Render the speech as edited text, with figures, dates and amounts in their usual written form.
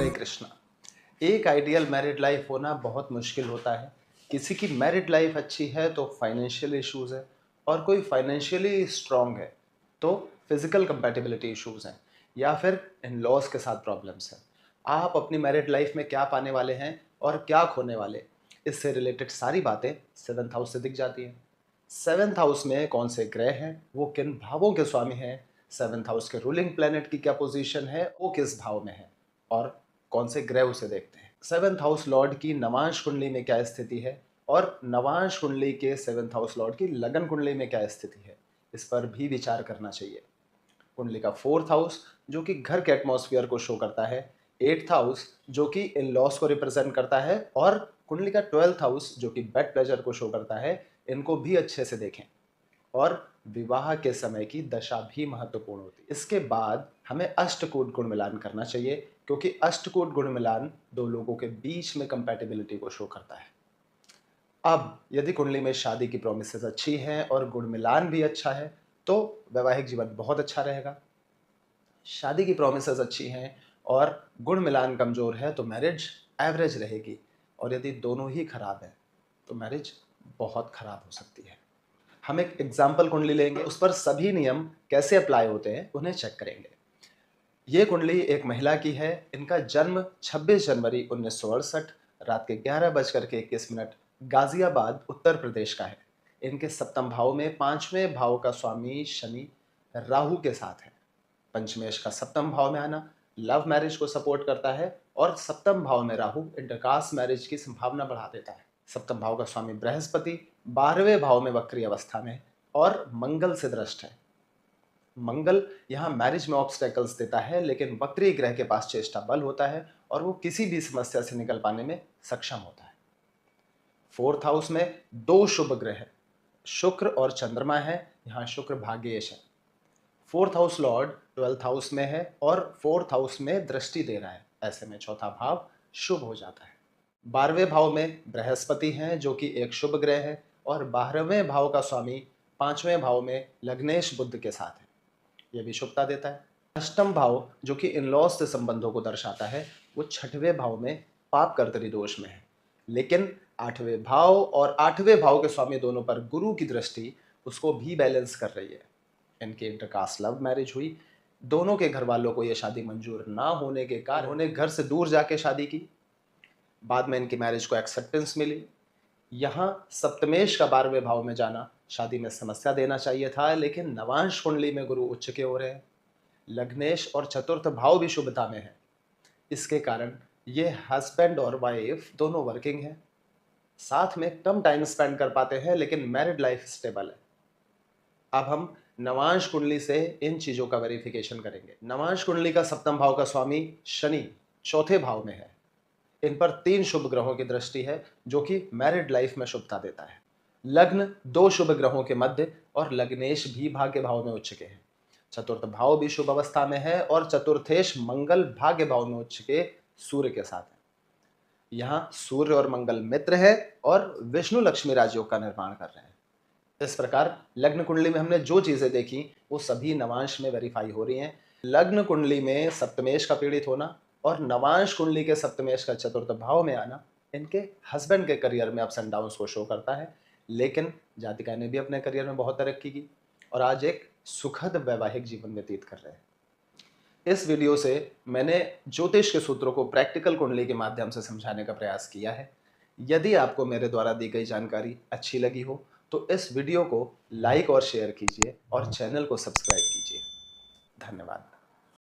हरे कृष्णा। एक ideal married life होना बहुत मुश्किल होता है। किसी की मैरिड लाइफ अच्छी है तो फाइनेंशियल इश्यूज है, और कोई फाइनेंशियली स्ट्रांग है तो फिजिकल कंपैटिबिलिटी इश्यूज हैं, या फिर इन लॉज के साथ प्रॉब्लम्स हैं। आप अपनी मैरिड लाइफ में क्या पाने वाले हैं और क्या खोने वाले, इससे रिलेटेड सारी बातें सेवन्थ हाउस से दिख जाती हैं। सेवन्थ हाउस में कौन से ग्रह हैं, वो किन भावों के स्वामी हैं, सेवन्थ हाउस के रूलिंग प्लेनेट की क्या पोजीशन है, वो किस भाव में है, और कौन से ग्रह उसे देखते हैं। सेवन्थ हाउस लॉर्ड की नवांश कुंडली में क्या स्थिति है, और नवांश कुंडली के सेवन्थ हाउस लॉर्ड की लगन कुंडली में क्या स्थिति है, इस पर भी विचार करना चाहिए। कुंडली का फोर्थ हाउस जो कि घर के एटमॉस्फेयर को शो करता है, एट्थ हाउस जो कि इन लॉस को रिप्रेजेंट करता है, और कुंडली का ट्वेल्थ हाउस जो कि बेड प्लेजर को शो करता है, इनको भी अच्छे से देखें। और विवाह के समय की दशा भी महत्वपूर्ण होती है। इसके बाद हमें अष्टकूट गुण मिलान करना चाहिए, क्योंकि अष्टकूट गुण मिलान दो लोगों के बीच में कंपैटिबिलिटी को शो करता है। अब यदि कुंडली में शादी की प्रोमिसेस अच्छी हैं और गुण मिलान भी अच्छा है तो वैवाहिक जीवन बहुत अच्छा रहेगा। शादी की प्रोमिसेस अच्छी हैं और गुण मिलान कमजोर है तो मैरिज एवरेज रहेगी, और यदि दोनों ही खराब है तो मैरिज बहुत खराब हो सकती है। हम एक एग्जाम्पल कुंडली लेंगे, उस पर सभी नियम कैसे अप्लाई होते हैं उन्हें चेक करेंगे। ये कुंडली एक महिला की है। इनका जन्म 26 जनवरी 1968 रात के 11:21 गाजियाबाद उत्तर प्रदेश का है। इनके सप्तम भाव में पांचवें भाव का स्वामी शनि राहु के साथ है। पंचमेश का सप्तम भाव में आना लव मैरिज को सपोर्ट करता है, और सप्तम भाव में राहु इंटरकास्ट मैरिज की संभावना बढ़ा देता है। सप्तम भाव का स्वामी बृहस्पति 12वें भाव में वक्री अवस्था में और मंगल से दृष्ट है। मंगल यहाँ मैरिज में ऑब्स्टेकल्स देता है, लेकिन वक्री ग्रह के पास चेष्टा बल होता है और वो किसी भी समस्या से निकल पाने में सक्षम होता है। फोर्थ हाउस में दो शुभ ग्रह है, शुक्र और चंद्रमा है। यहाँ शुक्र भाग्येश है। Fourth house Lord twelfth house में है और फोर्थ हाउस में दृष्टि दे रहा है। ऐसे में चौथा भाव शुभ हो जाता है। 12वें भाव में बृहस्पति हैं जो कि एक शुभ ग्रह है, और 12वें भाव का स्वामी 5वें भाव में लग्नेश बुध के साथ है। यह भी शुभता देता है। अष्टम भाव जो कि इन लॉज से संबंधों को दर्शाता है, वो 6वें भाव में पाप कर्तरी दोष में है। लेकिन 8वें भाव और 8वें भाव के स्वामी दोनों पर गुरु की दृष्टि उसको भी बैलेंस कर रही है। इनकी इंटरकास्ट लव मैरिज हुई। दोनों के घर वालों को यह शादी मंजूर ना होने के कारण उन्होंने घर से दूर जाके शादी की। बाद में इनकी मैरिज को एक्सेप्टेंस मिली। यहाँ सप्तमेश का 12वें भाव में जाना शादी में समस्या देना चाहिए था, लेकिन नवांश कुंडली में गुरु उच्च के हो रहे हैं। लग्नेश और चतुर्थ भाव भी शुभता में है। इसके कारण ये हस्बैंड और वाइफ दोनों वर्किंग हैं, साथ में कम टाइम स्पेंड कर पाते हैं, लेकिन मैरिड लाइफ स्टेबल है। अब हम नवांश कुंडली से इन चीजों का वेरिफिकेशन करेंगे। नवांश कुंडली का सप्तम भाव का स्वामी शनि चौथे भाव में है। इन पर 3 शुभ ग्रहों की दृष्टि है जो कि मैरिड लाइफ में शुभता देता है। लग्न 2 शुभ ग्रहों के मध्य, और लग्नेश भी भाग्य भाव में उच्च के हैं। चतुर्थ भाव भी शुभ अवस्था में है, और चतुर्थेश मंगल भाग्य भाव में उच्च के सूर्य के साथ है। यहाँ सूर्य और मंगल मित्र है और विष्णु लक्ष्मी राजयोग का निर्माण कर रहे हैं। इस प्रकार लग्न कुंडली में हमने जो चीजें देखी वो सभी नवांश में वेरीफाई हो रही हैं। लग्न कुंडली में सप्तमेश का पीड़ित होना और नवांश कुंडली के सप्तमेश का चतुर्थ भाव में आना इनके हस्बैंड के करियर में अप्स एंड डाउन्स को शो करता है, लेकिन जातिका ने भी अपने करियर में बहुत तरक्की की और आज एक सुखद वैवाहिक जीवन व्यतीत कर रहे हैं। इस वीडियो से मैंने ज्योतिष के सूत्रों को प्रैक्टिकल कुंडली के माध्यम से समझाने का प्रयास किया है। यदि आपको मेरे द्वारा दी गई जानकारी अच्छी लगी हो तो इस वीडियो को लाइक और शेयर कीजिए और चैनल को सब्सक्राइब कीजिए। धन्यवाद।